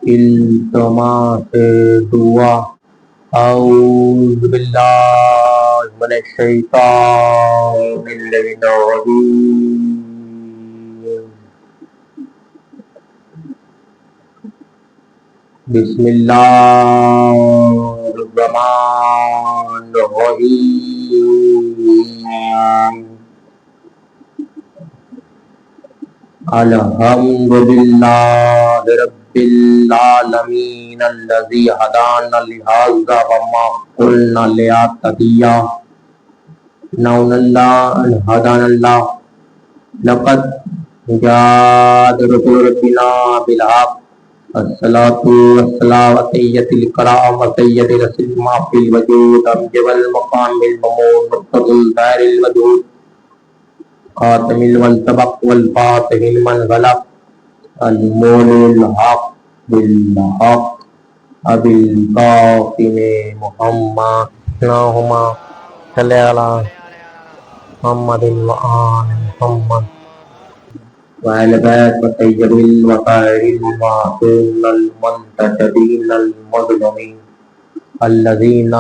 التماس دعا اعوذ باللہ من الشیطان الرجیم بسم اللہ الرحمن الرحیم الحمد للہ رب العالمین الذی ہدانا لہذا وما قلنا لنہتدی لولا ان ہدانا اللہ لقد جاءت رسل ربنا بالحق الصلاة والسلام سید الکرام سید رسول ما فی الوجود امجد المقام الممون مقتضى الدار الوجود خاتم والسبق والفاتح من غلق المولى الحق بالحق ابي القاسم محمد اللهم صل على محمد وآل محمد وعلى بيت الطيبين الطاهرين المعصومين المنتجبين المظلومين الذين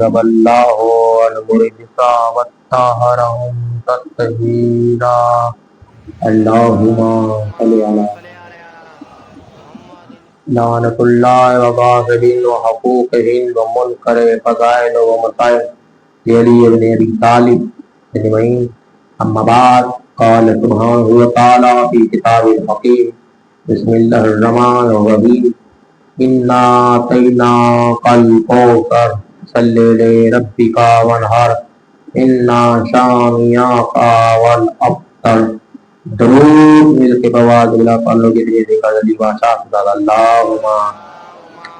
ذهب الله عنهم الرجس وطهرهم تطهيرا اللهم صل على لعنة الله وغاصبين وحقوقهن ومنكر فضائل ومصائب لعلي بن ابي طالب اجمعين اما بعد قال سبحانه وتعالى في كتابه الحكيم بسم الله الرحمن الرحيم إنا أعطيناك الكوثر فصل لربك وانحر إن شانئك هو الأبتر درود مل کے بواز بلا تعلق کے دیکھا جلی بادشاہ خدا اللہم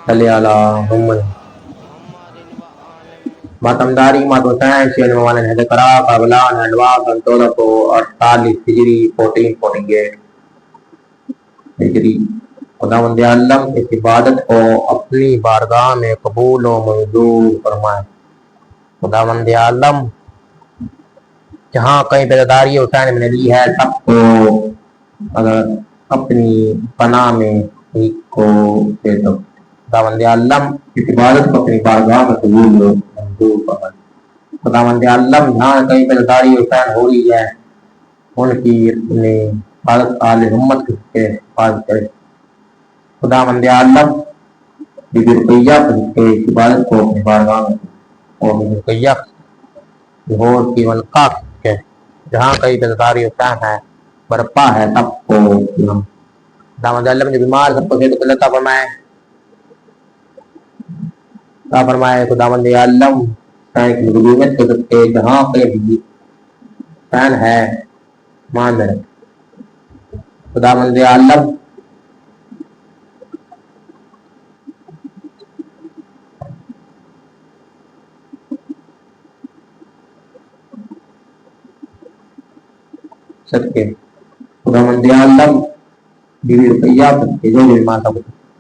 صلی علی محمد ماتمداری ماتم سائن شیئن موالن حد کرا قابلان ہنڈوا سن 1448 ہجری 1448 ہجری خداوند عالم اس عبادت کو اپنی بارگاہ میں قبول و منظور فرمائے۔ خداوند عالم جہاں کہیں بیداری حسین بن علی ہے سب کو اگر اپنی پناہ میں ایک کو دے دو۔ خداوند عالم اس عبادت کو اپنی بارگاہ میں قبول و منظور فرمائے۔ خداوند عالم جہاں کہیں بیداری حسین ہو رہی ہے ان کی اپنی حفاظت آل امت کے حفاظت کرے۔ خداوند عالم بی بی رقیہ کے عبادت کو اپنی بارگاہ میں اور بی بی رقیہ لاہور کی ونقا کے جہاں کئی بیداری حسین ہے برپا ہے سب کو خداوند عالم جو بیمار سب کو صحت عطا فرمائے عطا فرمائے۔ خداوند عالم کی ربوبیت کے صدقے جہاں کہیں بھی حسین ہے مان میں رکھے۔ خداوند عالم صدقے خداوند عالم بی بی رقیہ کے جو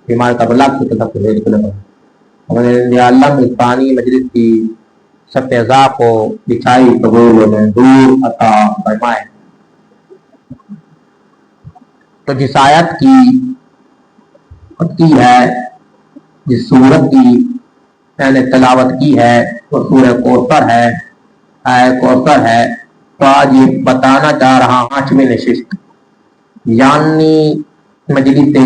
بیمار کا بلاک سے سب کو صحت عطا فرمائے۔ خداوند عالم اس پانی مجلس کی سب اعضاء کو بچائی قبول و منظور عطا فرمائے۔ تو جس آیت کی ہے جس سورت کی میں نے تلاوت کی ہے وہ سورہ کوثر ہے، آیت کوثر ہے۔ تو آج یہ بتانا چاہ رہا ہوں 8ویں نشست یعنی مجلس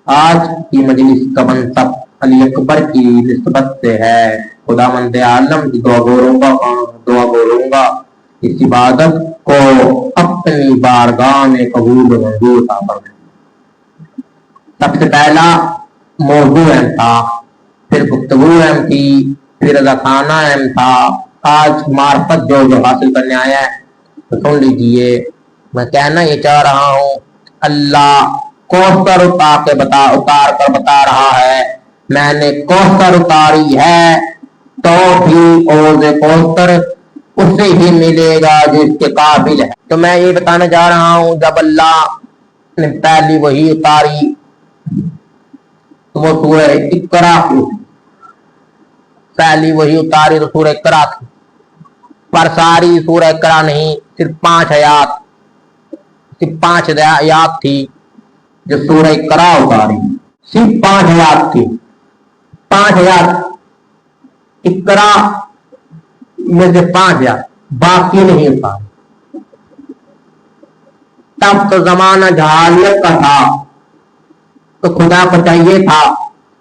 آج کی مجلس کا منصب علی اکبر کی نسبت سے ہے۔ خداوند عالم کی دعا گو گا اس عبادت کو اپنی بارگاہ میں قبول و منظور عطا فرمائے۔ سب سے پہلا موضوع اہم تھا، پھر گفتگو اہم تھی، پھر رضا خانہ اہم تھا۔ آج معرفت جو حاصل کرنے آیا ہے تو سن لیجئے۔ میں کہنا یہ چاہ رہا ہوں اللہ کوثر اتار کر بتا رہا ہے میں نے کوثر اتاری ہے تو بھی عوض کوثر اسے ہی ملے گا جو اس کے قابل ہے۔ تو میں یہ بتانا چاہ رہا ہوں جب اللہ نے پہلی وحی اتاری تو وہ سورہ اقرا تھی، پہلی وحی اتاری تو سورہ اقرا تھی، پر ساری سورہ اقرا نہیں، صرف 5 آیات تھی جو سورہ اقرا اتاری۔ सिर्फ 5,000 थी, 5,000 इकरा में से 5,000 बाकी नहीं था। तब तो जमाना जहालियत का था, तो खुदा को चाहिए था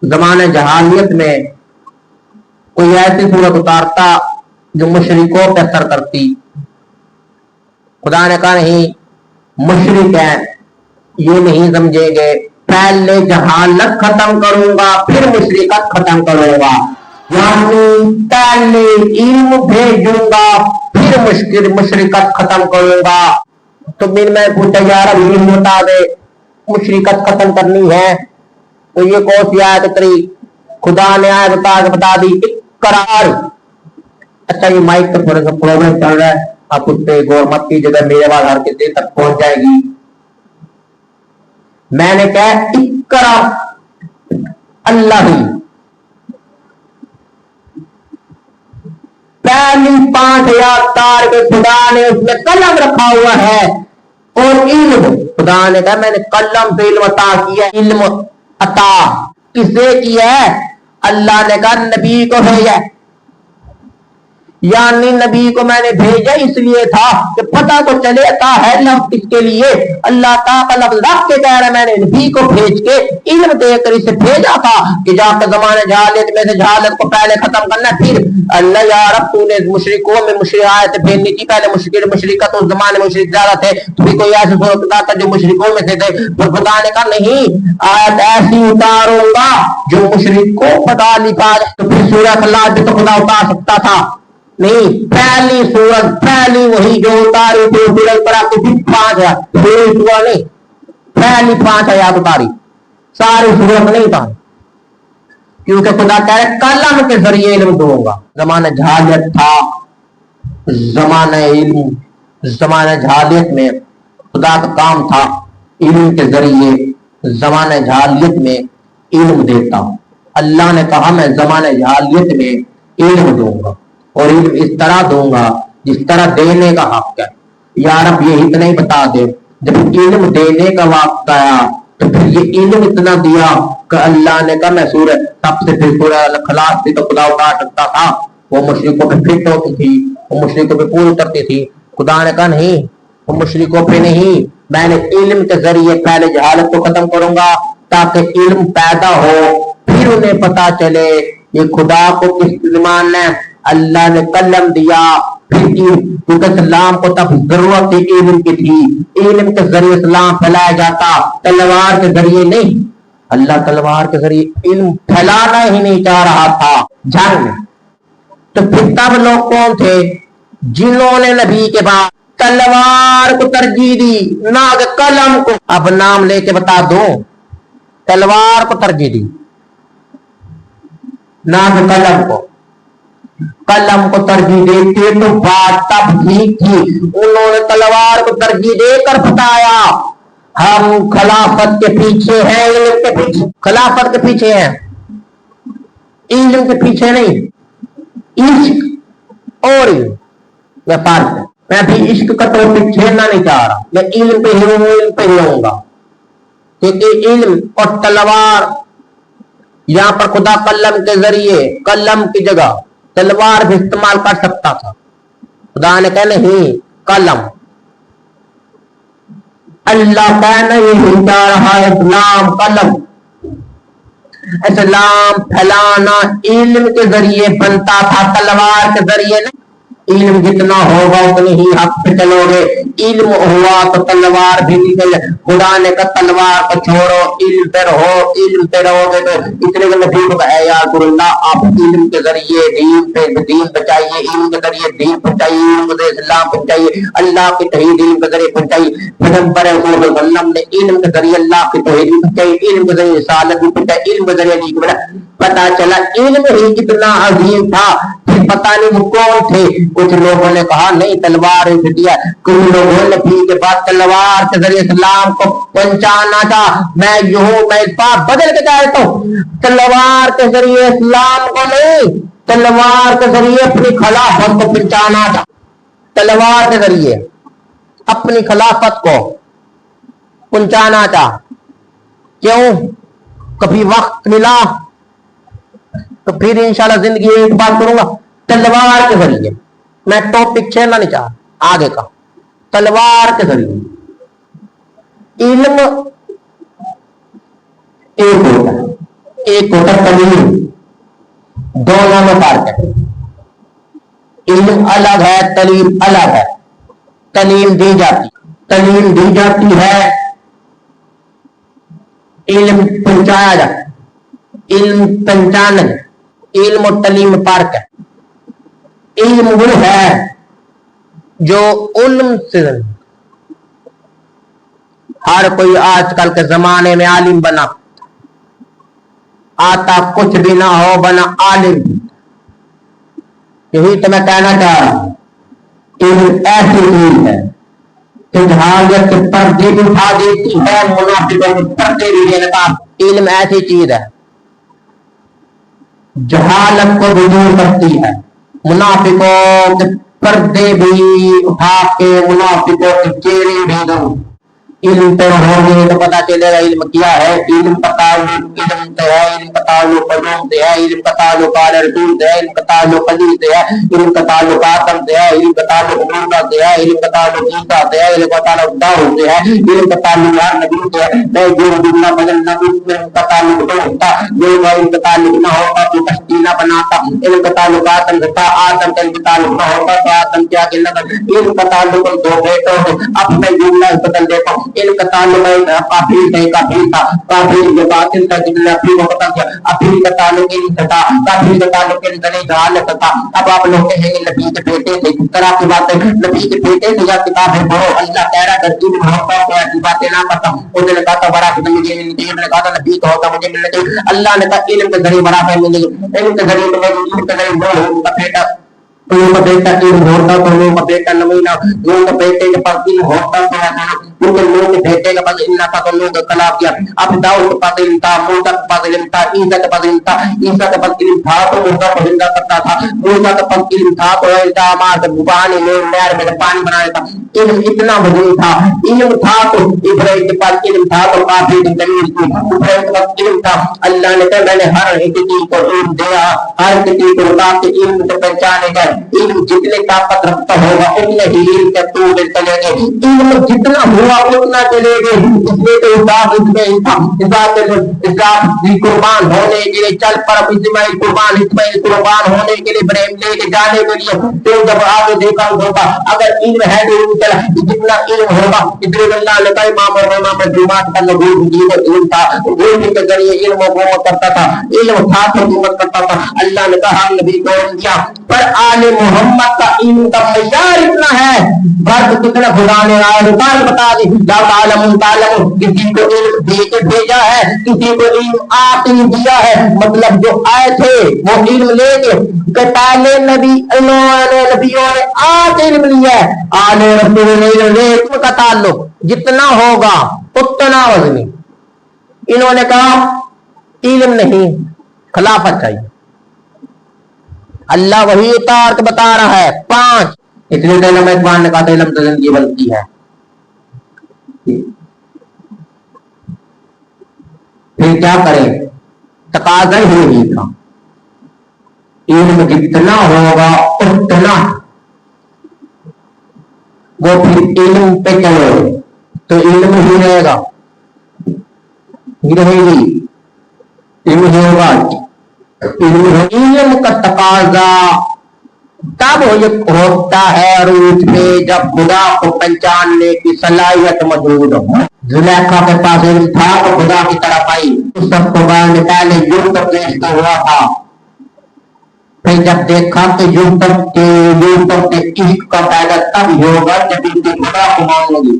जमाना जहालियत में कोई ऐसी सूरत उतारता जो मुशरिकों पे असर करती। खुदा ने कहा नहीं, मुशरिक है, ये नहीं समझेंगे, पहले जहालत खत्म करूंगा फिर मुशरिकत खत्म करूंगा, यानी पहले इल्म भेजूंगा फिर मुशरिकत खत्म करूंगा। तो फिर मैं पूछा यार अब इल्म बता दे, मुशरिकत खत्म करनी है तो ये कौन सी आयत उतरी? खुदा ने आयत बता दी इकरार। अच्छा ये माइक तो थोड़ा सा प्रॉब्लम चल रहा है, आप उस पर गौर मत कीजिएगा, मेरे आवाज हर किसी तक पहुंच जाएगी। मैंने कहा इकरा अल्लाह ही, पहली 5,000 तार के खुदा ने उसमें कलम रखा हुआ है और इल्म, खुदा ने कहा मैंने कलम से इल्म अता किया। इल्म अता किसे किया है? अल्लाह ने कहा नबी को भेजा, यानी नबी को मैंने भेजा इसलिए था कि पता तो चले अता है लफ्ज किसके लिए। अल्लाह का लफ्ज रख के कह रहा मैंने नबी को भेज के इल्म देकर इसे भेजा था कि जाकर जमाने जहालियत में से जहालियत को पहले खत्म करना। फिर अल्लाह यार तूने मुशरिकों में मुशरिक आयत भेजनी थी, पहले मुशरिकत उस जमाने में मुशरिक ज्यादा थे, तू भी कोई ऐसे सूरत था जो मुशरिकों में से थे। तो खुदा ने कहा नहीं, आयत ऐसी उतारूंगा जो मुशरिकों पता लिखा जाए। तो फिर सूरह अल्लाह भी तो खुदा उतार सकता था, नहीं, पहली सूरत पहली वही जो उतारी थी पर आपकी 5,000 नहीं, पहली 5,000 उतारी, सारी सूरत नहीं उतारी, क्योंकि खुदा कह रहे कलम के जरिए इल्म दूंगा। जमाना जहालियत था, जमाना इल्म, जमाना जहालियत में खुदा का काम था इल्म के जरिए जमाना जहालियत में इल्म देता। अल्लाह ने कहा मैं जमाना जहालियत में इल्म दूंगा और इल्म इस तरह दूंगा जिस तरह देने का हक है। यार अब ये इतना ही बता दे, जब इल्म देने का वक्त आया तो फिर ये इल्म इतना दिया कि अल्लाह ने कहा मैं सूरह सबसे फिर सूरह खलास थी तो खुदा उतार सकता था, वो मुशरिकों पे फिट होती थी, वो मुशरिकों पे पूरी उतरती थी। खुदा ने कहा नहीं, वो मुशरिकों पे नहीं, मैंने इल्म के जरिए पहले जहालत को खत्म करूंगा ताकि इल्म पैदा हो, फिर उन्हें पता चले ये खुदा को किस मानना है। अल्लाह ने कलम दिया, फिर क्योंकि इस्लाम को तब जरूरत थी इल्म की थी, इल्म के जरिए इस्लाम फैलाया जाता, तलवार के जरिए नहीं। अल्लाह तलवार के जरिए इल्म फैलाना ही नहीं चाह रहा था जंग में। तो फिर तब लोग कौन थे जिन्होंने नबी के बाद तलवार को तरजीह दी ना कि कलम को? अब नाम लेके बता दो, तलवार को तरजीह दी ना कि कलम को। कलम को तरजीह देते तो बात तब ठीक थी, उन्होंने तलवार को तरजीह देकर बताया हम खिलाफत के पीछे हैं, इल्म के पीछे, खिलाफत के पीछे हैं, इल्म के पीछे नहीं। इश्क और व्यापार है, मैं भी इश्क का टॉपिक छेड़ना नहीं चाह रहा, मैं इल्म पे ही हूं, इल्म पे ही रहूंगा, क्योंकि इल्म और तलवार यहां पर खुदा कलम के जरिए कलम की जगह तलवार भी इस्तेमाल कर सकता था। खुदा ने कहा नहीं कलम। अल्लाह कहना यही जा रहा है इस्लाम कलम, इस्लाम फैलाना इल्म के जरिए बनता था, तलवार के जरिए नहीं। इल्म जितना होगा उतनी ही हक पे चलोगे, इल्म हुआ तो तलवार भी निकल। खुदा ने कहा तलवार को छोड़ो, इल्म पे रहो, इल्म पे रहोगे तो इतने के नबी है यार गुरुल्ला आप इल्म के जरिए दीन बचाइए, इल्म के जरिए दीन पहुंचाइए, इल्म के इस्लाम पहुंचाइए, अल्लाह की तौहीद इल्म के जरिए पहुंचाइए। पैगंबर वसल्लम ने इल्म के जरिए अल्लाह की तौहीद पहुंचाई, इल्म के जरिए रिसालत भी पहुंचाई, इल्म के जरिए पता चला इल्म ही कितना अजीम था। फिर पता नहीं वो कौन थे, कुछ लोगों ने कहा नहीं तलवार दिया, कुछ लोगों ने फिर के बाद तलवार के जरिए इस्लाम को पहुंचाना था। मैं यूं मैं इस बात बदल के कहता हूं, तलवार के जरिए इस्लाम को नहीं, तलवार के जरिए अपनी खिलाफत को पहुंचाना था। तलवार के जरिए अपनी खिलाफत को पहुंचाना था। क्यों? کبھی وقت ملا تو پھر انشاءاللہ زندگی ایک بات کروں گا تلوار کے ذریعے. میں ٹاپک چھیڑنا نہیں چاہ آگے کا. تلوار کے ذریعے علم ایک ہوتا ہے تعلیم. دونوں میں فرق ہے. علم الگ ہے, تعلیم الگ ہے. تعلیم دی جاتی ہے, علم پہنچایا جاتا ہے. علم پہچان ہے. علم اور تعلیم میں فرق ہے. علم وہ ہے جو علم سے ہر کوئی آج کل کے زمانے میں عالم بنا, آتا کچھ بھی نہ ہو بنا عالم. یہی تو میں کہنا چاہ رہا ہوں. علم ایسی چیز ہے کہ جہالت کے پردے بھی اٹھا دیتی ہے, منافقوں کے پردے بھی یہ لگا. علم ایسی چیز ہے جہالت کو بھی دور کرتی ہے, منافقوں کے پردے بھی اٹھا کے منافقوں کے چہرے بھی دور. علم تو ہوگی تو پتا چلے گا علم کیا ہے. علم کا تعلق علم سے ہے, علم کا تعلق علوم سے ہے, علم کا تعلق رسول سے ہے, علم کا تعلق علی سے ہے, علم کا تعلق آدم سے ہے, علم کا تعلق موسیٰ سے ہے, علم کا تعلق عیسیٰ سے ہے, علم کا تعلق داؤد سے ہے, علم کا تعلق ہر نبی سے ہے. میں جو دنیا بدل نبی میں کا تعلق نہ ہوتا, جو علم کا تعلق نہ ہوتا تو کشتی نہ بناتا. علم کا تعلق آدم سے تھا, آدم کا علم کا تعلق نہ ہوتا تو آدم کیا کہ علم کا تعلق دو بیٹوں سے. اب میں جملہ بدل دیتا ہوں. علم کا تعلق کافر سے کافر تھا, کافر جو باطل تھا جن نے اپنی کو پتا کیا. اپنی کا تعلق علم سے تھا, کافر کا تعلق علم سے نہیں جہالت تھا. اب آپ لوگ کہیں گے نبی کے بیٹے سے کس طرح کی باتیں, نبی کے بیٹے سے یا کتابیں پڑھو. اللہ کہہ رہا ہے علم ہوتا تو ایسی باتیں نہ کرتا. اس نے کہا تھا بڑا کہ مجھے علم چاہیے, میں نے کہا تھا نبی تو ہوتا مجھے ملنا چاہیے. اللہ نے کہا علم کے ذریعے بڑا ہے مجھے, علم کے ذریعے ملے, علم کے ذریعے ان کا بیٹا ان کا بیٹا علم ہوتا تو ان کا بیٹا نمینہ, ان کا بیٹے کے پاس علم ہوتا تو کیونکہ لوگ کے بیٹے کے پاس علم تھا تو لوگ خلاف کیا. اب داؤد کے پاس علم تھا, موسیٰ کے پاس علم تھا, عیسیٰ کے پاس علم تھا, عیسیٰ کے پاس علم تھا تو موسیٰ کو زندہ کرتا تھا, موسیٰ کے پاس علم تھا تو الزامات پانی میں نہر میں پانی بنایا تھا. علم اتنا وجود تھا, علم تھا تو ابراہیم کے پاس علم تھا تو کافی زمین تھی, ابراہیم کے پاس علم تھا. اللہ نے کہا میں نے ہر ایک چیز کو علم دیا, ہر کسی کو بتا کے علم سے پہچانے گئے. علم جتنے طاقت رکھتا ہوگا اتنے ہی علم کے طول چلے گے, علم جتنا ہوا اتنا چلے گے. اس لیے تو اس میں اسحاق قربان ہونے کے لیے چل پر, اسماعیل قربان ہونے کے لیے ابراہیم لے کے جانے کے لیے. تو جب آگے دیکھا ہوگا اگر علم ہے تو علم چلا, جتنا علم ہوگا ادھر اللہ نے کہا امام اور امام جماعت کا علم تھا, علم کے ذریعے علم حکومت کرتا تھا, علم تھا تو حکومت کرتا تھا. اللہ نے کہا نبی کو علم دیا, پر آل محمد کا علم کا معیار اتنا ہے فرق کتنا خدا نے رسال بتا دی. تعلم کسی کو علم دے کے بھیجا ہے, کسی کو علم آپ نے دیا ہے. مطلب جو آئے تھے وہ علم لے کے پہلے نبیوں نے آپ علم لیا ہے, آل رسول نے علم کا تعلق جتنا ہوگا اتنا وزنی. انہوں نے کہا علم نہیں خلافت چاہیے. اللہ وہی اتار کے بتا رہا ہے 5. اتنے دن میں اقبال نے کہا تھا علم تو زندگی بنتی ہے. پھر کیا کریں, تقاضا ہی نہیں تھا. علم جتنا ہوگا اتنا وہ پھر علم پہ چلو تو علم ہی رہے گا, رہے گی علم ہوگا. علم کا تقاضا تب ہوتا ہے عروج پہ جب خدا کو پہچاننے کی صلاحیت موجود ہو. زلیخا کے پاس علم تھا تو خدا کی طرف آئی. اس سب کو بعد پہلے یوسف نے رشتہ ہوا تھا, پھر جب دیکھا کہ یوسف کے عشق کا فائدہ تب ہوگا جب ان کے خدا کو مان لگی.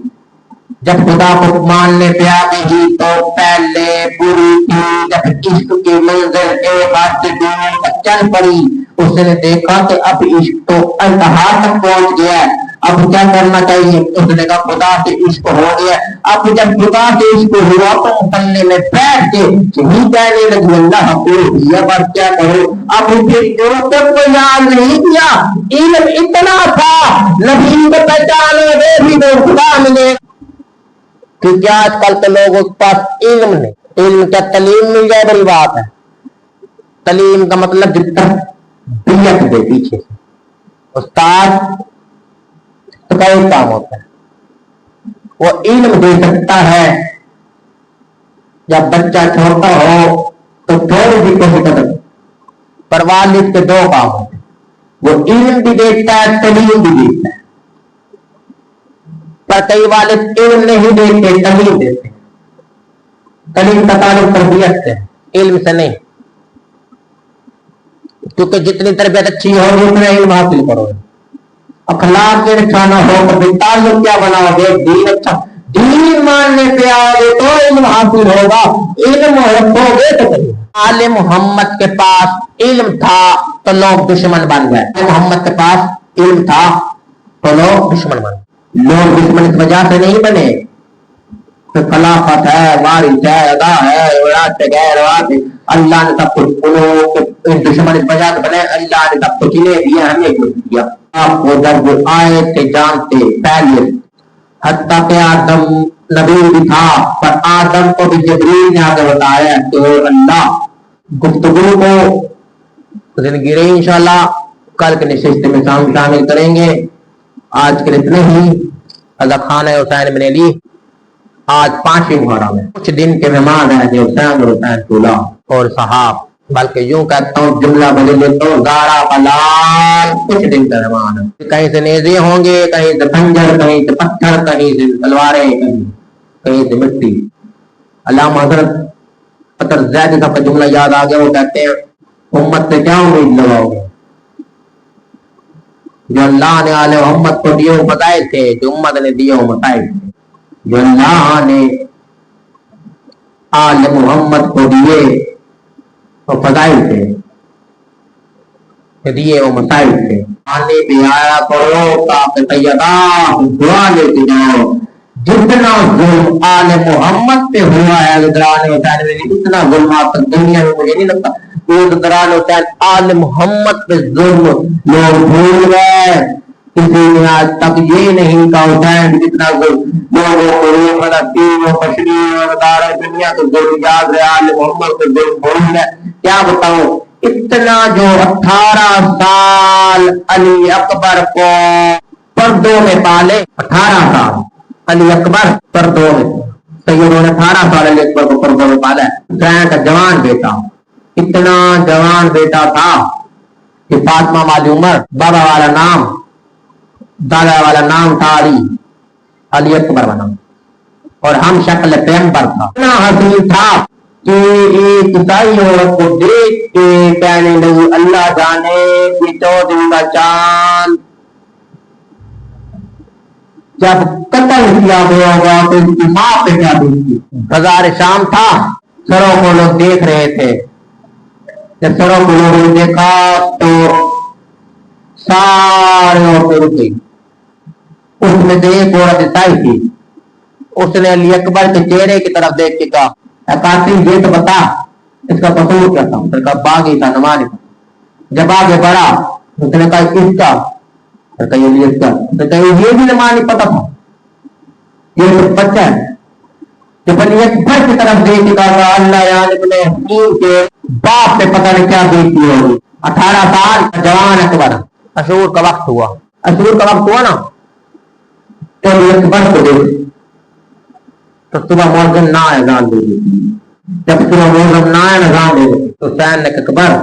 جب خدا کو ماننے پہ آ گئی تو پہلے پوری تھی. جب عشق کی منزل ایک ہاتھ سے دور تک چل پڑی, اس نے دیکھا کہ اب عشق تو انتہا تک پہنچ گیا ہے, اب کیا کرنا چاہیے. اس نے کہا خدا سے عشق ہو گیا. اب جب خدا سے عشق ہوا تو پلے میں بیٹھ کے یہی کہنے لگی اللہ کو اب کیا کرو. اب پھر یوسف کو یاد نہیں کیا, علم اتنا تھا نبی کو پہچانے بھی خدا ملے. کیونکہ آج کل کے لوگوں کے پاس علم نہیں, علم کیا تعلیم مل جائے بڑی بات ہے. تعلیم کا مطلب جب تربیت دے پیچھے سے استاد تو کا ایک کام ہوتا ہے وہ علم دے سکتا ہے. جب بچہ چھوٹا ہو تو تھوڑی سی کوشش کرتا پر والد کے دو کام ہوتے ہیں وہ علم بھی دیتا ہے تعلیم بھی دیتا ہے. پر کئی والد علم نہیں دیتے تعلیم دیتے ہیں. تعلیم کا تعلق تربیت سے علم سے نہیں کیونکہ جتنی تربیت اچھی ہو اتنا علم حاصل کرو. اخلاق اچھا نہ ہو تو تعلق کیا بناؤ گے. دین اچھا دین ماننے پہ آئے تو علم حاصل ہوگا. علم رکھو گے تو آل محمد کے پاس علم تھا تو لوگ دشمن بن گئے. محمد کے پاس علم تھا تو لوگ دشمن بن گئے. لوگ دشمن اس وجہ سے نہیں بنے کہ خلافت ہے وارث ہے ادا ہے اللہ نے سب کچھ دشمن اس وجہ سے بنے. اللہ نے سب کچھ لے دیا ہمیں کچھ دیا. آپ کو جب آئے تھے جانتے پہلے حتیٰ کہ آدم نبی بھی تھا پر آدم کو بھی جبریل نے آگے بتایا کہ اللہ گفتگو کو زندگی رہی انشاءاللہ کل کے نشست میں شامل کریں گے. آج کے اتنے ہی. اللہ خانہ حسین بن علی آج 5ویں محرم ہے. کچھ دن کے مہمان ہیں جو حسین اور حسین طولہ اور صحاب بلکہ یوں کہتا ہوں جملہ بدل دیتا ہوں گارا پلال کچھ دن کا مہمان ہے. کہیں سے نیزے ہوں گے کہیں سے خنجر کہیں سے پتھر کہیں سے تلواریں کہیں سے مٹی. علامہ حضرت پتر زید صاحب کا جملہ یاد آ گیا. وہ کہتے ہیں امت سے کیا امید لگاؤ گے جو اللہ نے آل محمد کو دیے وہ فضائل تھے جو امت نے دیے وہ مسائل تھے. جو اللہ نے آل محمد کو دیے وہ فضائل تھے دیے وہ مسائل تھے. آنے پہ آیا کرو تاکہ طیبہ دعا لے کے جاؤ. جتنا ظلم آل محمد پہ ہوا ہے اتنا ظلم آپ دنیا میں مجھے نہیں لگتا. آل محمد پہ ظلم لوگ بھول گئے. کسی نے آج تک یہ نہیں کہا حسین جتنا ظلم لوگوں دنیا کو ظلم یاد رہے آل محمد پہ ظلم بھول گئے. کیا بتاؤں اتنا جو 18 سال علی اکبر کو پردوں میں پالے. 18 سال علی اکبر پردوں میں سیدوں نے 18 سال علی اکبر کو پردوں میں پالا ہے. حسین کا جوان بیٹا اتنا جوان بیٹا تھا کہ فاطمہ والی عمر بابا والا نام دادا والا نام تھا علی اکبر بنا اور ہم شکل پیغمبر تھا. اتنا حسین تھا کہ ایک عیسائی عورت کو دیکھ کے کہنے لگی اللہ جانے کہ 14 کا چاند جب قتل کیا گیا ہوگا تو اس کی ماں پہ کیا بیتی. بازار شام تھا سروں کو لوگ دیکھ رہے تھے. جب سروں کو لوگوں نے دیکھا تو سارے عورتیں رک گئی. اس میں سے ایک عورت عیسائی تھی. اس نے علی اکبر کے چہرے کی طرف دیکھ کے کہا قاسم یہ تو بتا اس کا قصور کیا تھا. اس نے کہا باغی تھا نماز تھا. جب آگے بڑھا اس نے کہا اس کا یہ بھی نماز نہیں پتا تھا یہ تو بچہ ہے. جب علی اکبر کی طرف دیکھ کے کہا اللہ یار اپنے کے باپ پہ پتہ نہیں کیا بیتی ہوگی. 18 سال جوان اکبر عاشور کا وقت ہوا. عاشور کا وقت ہوا نا تو علی اکبر کو دیکھ تو صبح مؤذن نہ اذان دے دی. جب صبح مؤذن نہ اذان دے دی تو حسین نے اکبر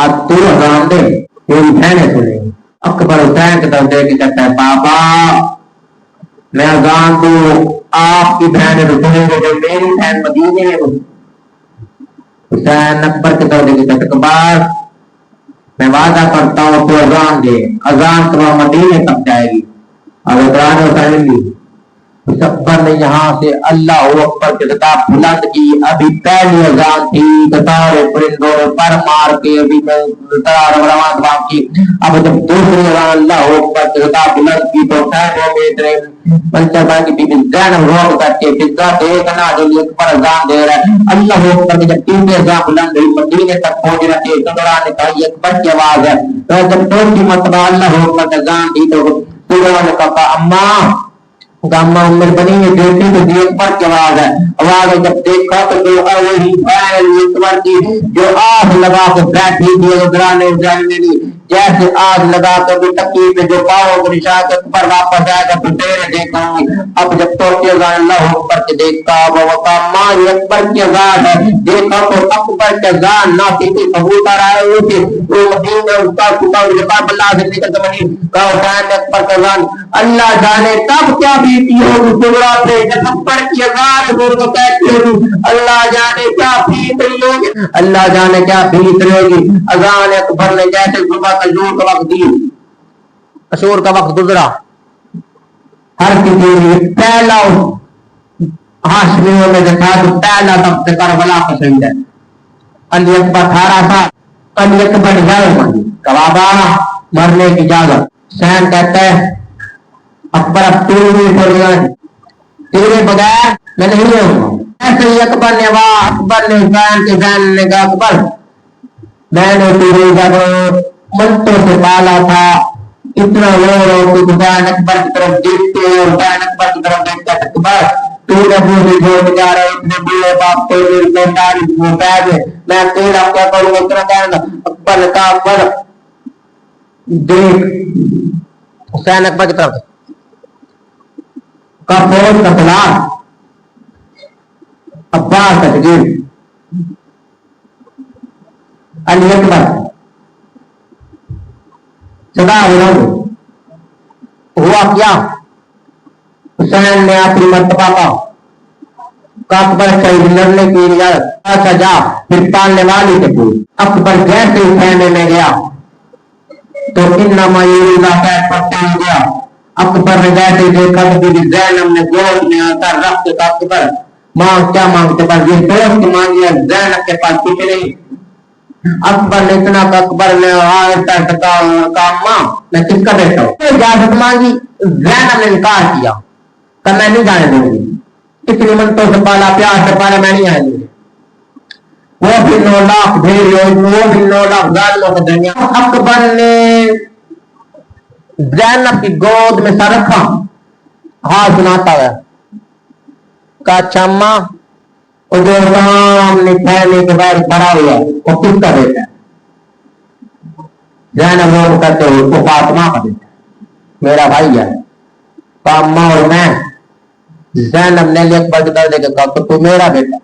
آج تو اذان دے میری بہنیں سنیں گی. اکبر حسین کی طرف دیکھ کے کہتا ہے بابا میں اذان دوں آپ کی بہنیں سنیں گے جو میری بہن مدینے میں. حسین اکبر کی طرف دیکھ کے کہتا ہے اکبر میں وعدہ کرتا ہوں تو اذان دے. اذان تو مدینے تک جائے گی. اور اذان حسین لی اکبر نے یہاں سے اللہ اکبر کے خطاب بلند کی. ابھی پہلی اذان تھی سارے پرندوں نے پر مار کے ابھی میں روان کی. اب جب دوسری اذان اللہ اکبر کے خطاب بلند کی تو منصبہ کی بیوی زینب روک کر کے فضا دیکھنا جو اکبر اذان دے رہا ہے. اللہ اکبر کی جب تیسری اذان بلند ہوئی مدینے تک پہنچ رہے تھے سمرا نے کہا یہ اکبر کی آواز ہے. تو جب چوتھی مرتبہ اللہ اکبر کی اذان دی تو نے کہا اماں गामा उम्र बनी है बेटी को दिए पर की आवाज है जब देखा तो जो वही ईश्वर की जो आग लगा के बैठी थी उधराने उधराने जैसे आग लगा कर भी तकी पे जो पाओ निशा के ऊपर वापस आएगा तो तेरे देखा अब जब तो अल्लाह अकबर के देखा वो माँ अकबर की आजाद है देखा तो अकबर के आजाद ना किसी कबूतर आए हुए वो मदीन में उसका खुदा जवाब अल्लाह से निकल बनी का हुसैन अकबर का आजाद अल्लाह जाने तब क्या बीती होगी कुबरा पे जब अकबर की आजाद को कहती होगी अल्लाह जाने क्या बीत रही होगी अल्लाह जाने क्या बीत रही होगी अजान अकबर ने जैसे सुबह अशूर का वक्त दी अशूर का वक्त गुजरा हर किसी पहला हाशमियों में देखा तो पहला वक्त करबला का शहीद है अली अकबर 18 था अली अकबर गए कबाबा मरने की इजाजत सैन कहता है अकबर अब तेरे बगैर मैं नहीं रहूंगा ऐसे ही अकबर ने वाह अकबर ने हुसैन के जैन ने कहा अकबर मैंने तुझे जब मंत्रों से पाला था इतना रो कि हुसैन अकबर की तरफ देखते हो हुसैन अकबर की तरफ देखता अकबर तूने मुझे छोड़ जा रहे इतने बुरे बाप को मेरी बेटारी मैं तेरा क्या करूंगा इतना कहना अकबर ने कहा अकबर देख हुसैन अकबर की तरफ का फौज का सलाह अब्बास का तकरीर अली अकबर सदा हुआ क्या हुसैन ने आखिरी मर्तबा का अकबर शहीद लड़ने की इजाजत अच्छा जा फिर पालने वाली से पूछ अकबर जैसे ही सहने में गया तो इन्ना मयूरुल्लाह पैर पड़ता हो गया अकबर ने जैसे देखा तो बीबी ज़ैनब ने गोद में आकर रख के अकबर मांग क्या मांगते पर ये दोस्त मांगी है ज़ैनब के पास कुछ नहीं अकबर ने इतना अकबर ने कहा मां मैं किसका बेटा हूं इजाजत मांगी ज़ैनब ने इनकार किया कि मैं नहीं जाने दूंगी इतनी मंतों से पाला प्यार से पाला मैं नहीं आने दूंगी वो भी 9 लाख भेड़ियों वो भी 9 लाख जालिमों के दरमियान अकबर ने ज़ैनब की गोद में सर रखा हाथ सुनाता है का अच्छा अम्मा और जो सामने फैलने के बाद खड़ा हुआ वो किसका बेटा है ज़ैनब रोक करते हुए उसको फातिमा का बेटा मेरा भाई है तो अम्मा और मैं ज़ैनब ने अकबर के दर्जे के कहा तो तू मेरा बेटा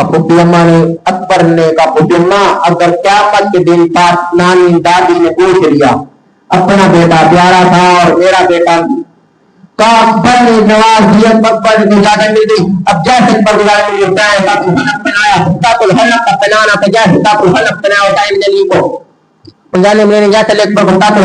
पुप्पी अम्मा ने अकबर ने कहा पुप्पी अम्मा अगर क़यामत के दिन नानी दादी ने पूछ लिया अपना बेटा प्यारा था और मेरा बेटा का अकबर ने जवाब दिया अकबर को ज्यादा मिल गई अब जैसे अकबर गुजारा मिल होता है ताकुल हलक का बनाना तो जैसे ताकुल हलक बनाया होता है जली को पंजाबी में नहीं जाता लेकिन पर ताकुल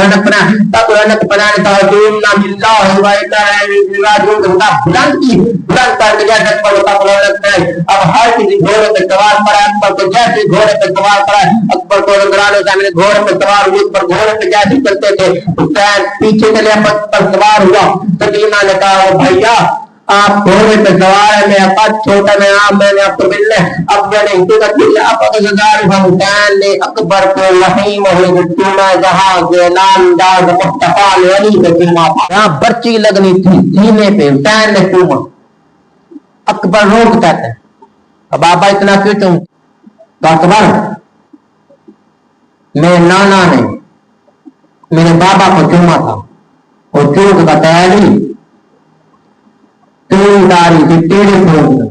हलक बनाने का हुजूर ना बिल्लाह व इन्ना होता बुलंद करके जैसे अकबर ताकुल हलक बनाए अब हर किसी घोड़े पे सवार पर अकबर को जैसे घोड़े पे सवार पर अकबर को नजराने सामने घोड़े पे सवार हुए पर घोड़े पे जैसे चलते थे हुसैन पीछे चले पर सवार हुआ सकीना ने कहा भैया आप घोड़े पे सवार है मैं अब छोटा मैं आप मैंने आपको मिलने अब मैंने हिकूमत मिली आपको हुसैन ने अकबर को वही मोहम्मद जहां नाम दाग मुस्तफा अली पे चूमा यहां बर्ची लगनी थी सीने पे हुसैन ने चूमा अकबर रोक कहते हैं अब बाबा इतना क्यों चूम तो अकबर मेरे नाना ने मेरे बाबा को चूमा था और चूक का तैयारी तेरी दाढ़ी थी तेरे खून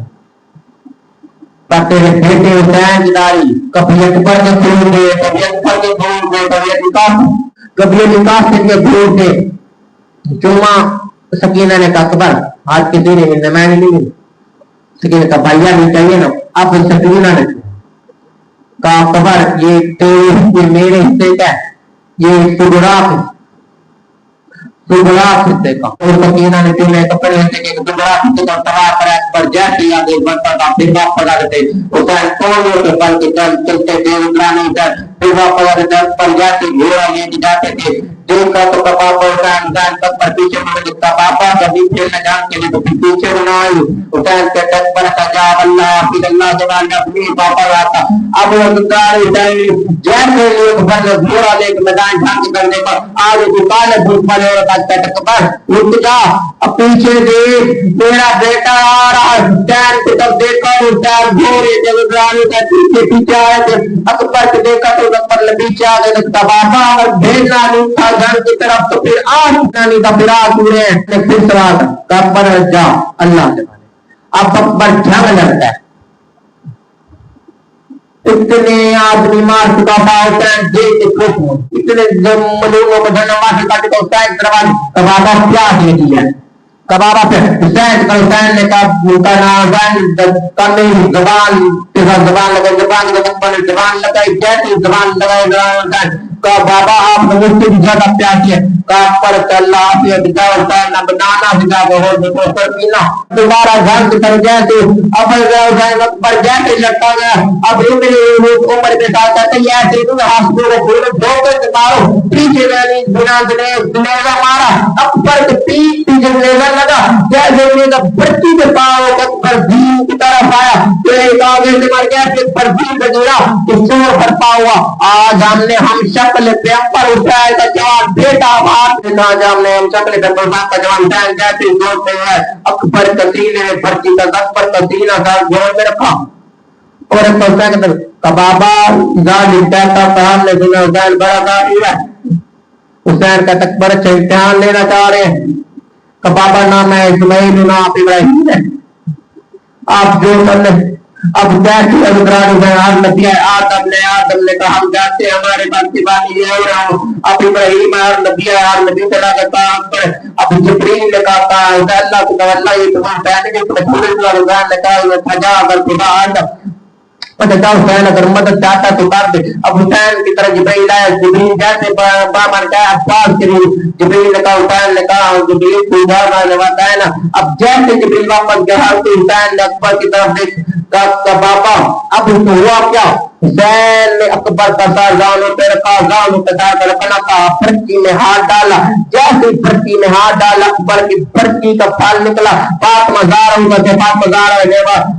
पर तेरे बेटे हुसैन की दाढ़ी कभी अकबर के खून दे कभी अकबर के खून दे कभी निकास के खून दे चुम्मा सकीना ने कहा अकबर आज के दिन मिलने मैंने नहीं मिली सकीना का भैया नहीं चाहिए ना अब सकीना ने कहा अकबर ये तेरे मेरे हिस्से का ये सुगरा हिस्से का और सकीना ने तुम्हें कपड़े हिस्से के सुगरा हिस्से का तबाह करा पर जैसे आगे बढ़ता था फिर वापस आ गए हुसैन कौन के बल के चलते थे उतराने पर जाके घोड़ा लेके जाते थे। देखा तो कबाब हुसैन तक पर पीछे मुड़ दिखता, पापा कभी फिर न जान के लिए तो पीछे बना हुसैन के तक पर सजा अल्लाह फिर अल्लाह जवान अपनी पापा आता। अब जैसे घोड़ा लेके मैदान झांकी करने पर आज दुकान भूख वाले तक पर रुक जा, अब पीछे देख मेरा बेटा आ रहा है। हुसैन को तब देखा, हुसैन घोड़े जगरानी के पीछे पीछे आए थे। अकबर को देखा तो अकबर ने पीछे आ गए। बाबा अगर भेजना नहीं था घर की तरफ तो फिर आज नहीं था, फिर आज फिर सवाल अकबर जा अल्लाह। अब अकबर झगड़ लगता है, इतने आदमी मार चुका था हुसैन देख के खुश हो, इतने लोगों को धन्यवाद काटे तो हुसैन दरवाजे कबाबा क्या किया कबाबा पे हुसैन ने कहा उनका नाम तमिल जबान लगाई, जैसे जबान लगाई का बाबा आप मुझसे भी ज्यादा प्यार किया पर बनाना पीना दोबारा घर की तरह जैसे अब पर जैसे लटका गया। अब उम्र के साथ ऐसे मारो पीछे मारा अकबर के पीठ पीछे लेजर लगा, जैसे बच्ची के पाओ अकबर दीन की तरफ आया तो एक आगे से मर गया, फिर पर दीन से गिरा तो शोर करता हुआ आज हमने हम शक्ल पे अकबर हुसैन का जवान बेटा बात आज हमने हम शक्ल पे अकबर का जवान हुसैन जैसे जोड़ते हैं अकबर का सीने में भर्ती का अकबर का सीना का जोड़ में रखा और बाबा ने सुना हुसैन बड़ा काफी है। हुसैन का अकबर से इम्तिहान लेना चाह रहे हैं। बाबा नाम है इस्माइल ना आप इब्राहिम है, आप जो करने अब कैसे आदम ने कहा हम जाते हमारे पास की बात ये हो रहा हूँ। अब इब्राहिम और नबी चला गया अब जिब्रील ने कहा अल्लाह को अल्लाह ये तुम्हारे हुसैन अगर मदद चाहता तो कर दे। अब हुसैन की तरह जिब्रील आया, जिब्रील जैसे जिब्रील ने कहा हुसैन ने कहा जिब्रील को बताया ना। अब जैसे जिब्रील वापस गया तो हुसैन ने अकबर की तरफ देखा बाबा अब हुआ क्या। हुसैन ने अकबर का साजानों पे रखा, जानों पे रखना कहा, भर्ती में हाथ डाला, जैसे भर्ती में हाथ डाला अकबर की भर्ती का फल निकला। फातिमा ज़हरा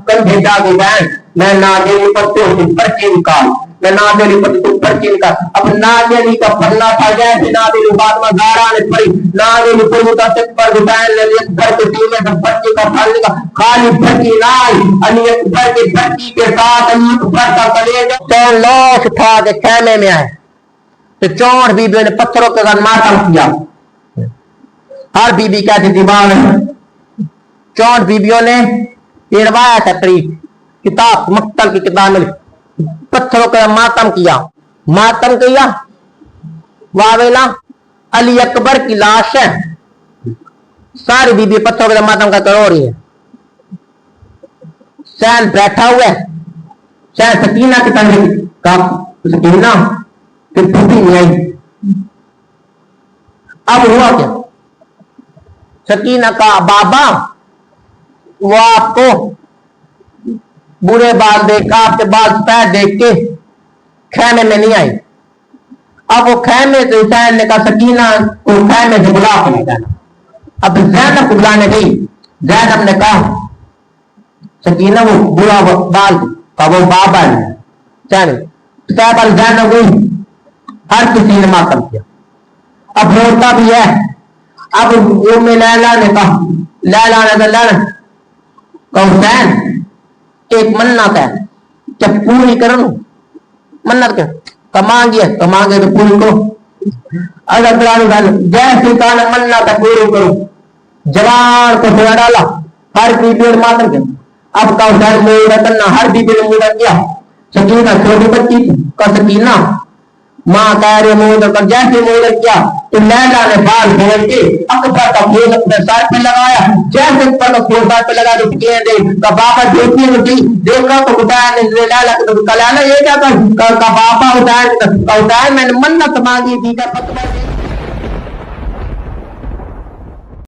कंधे जाके बहन मैं नादेली पत्ते होती पर्ची निकाल, मैं नादेली पत्ते तो पर्ची निकाल। अब नादेली का पढ़ना था, जैसे नादेली फातिमा ज़हरा ने पढ़ी, नादेली पढ़ी का पर हुसैन ने अकबर के सीने से पर्ची का फल निकाल। खाली पर्ची ना आई, अली अकबर की पर्ची के साथ अली अकबर का कलेजा तो लाश उठा के खेमे में आए तो 64 बीबियों ने पत्थरों के साथ मातम किया। हर बीबी कहती थी बाल 64 बीबियों ने ये रवाया था किताब मक्तल की किताब में पत्थरों का मातम किया वावेला अली अकबर की लाश है, सारी बीबी पत्थरों का मातम का करो रही है। सैन बैठा हुआ है, शायद सकीना की तंग का सकीना फिर फूटी नहीं आई। अब हुआ क्या, सकीना का बाबा वो आपको बुरे बाल देखा, आपके बाल पैर देख के खैमे में नहीं आई। अब वो खैमे से हुसैन ने कहा सकीना को खैमे से बुला के ले जाना। अब ज़ैनब को बुलाने गई, ज़ैनब ने कहा सकीना वो बुरा बाल का वो बाबा है ज़ैनब हुई, हर किसी ने मातम किया। अब रोता भी है। अब वो में लैला ने कहा हुसैन एक मन्नत है जब पूरी करो मन्नत क्या मांगे तो पूरी करो। अगर जैसे मन्नत है पूरी करो, जवान को थोड़ा डाला हर बीबी और मातम के। अब का हुसैन मुड़ा करना, हर बीबी ने मुड़ा किया। सकीना छोटी बच्ची का सकीना माँ कह रहे मुंह कर, जैसे मुंह किया तो लैला ने बाल खोल के अकबर का फूल अपने सर पे लगाया, जैसे अकबर का फूल सर पे लगा तो बाबा देखी उठी देखा तो हुसैन ने लैला को ये क्या कर बाबा हुसैन मैंने मन्नत मांगी थी।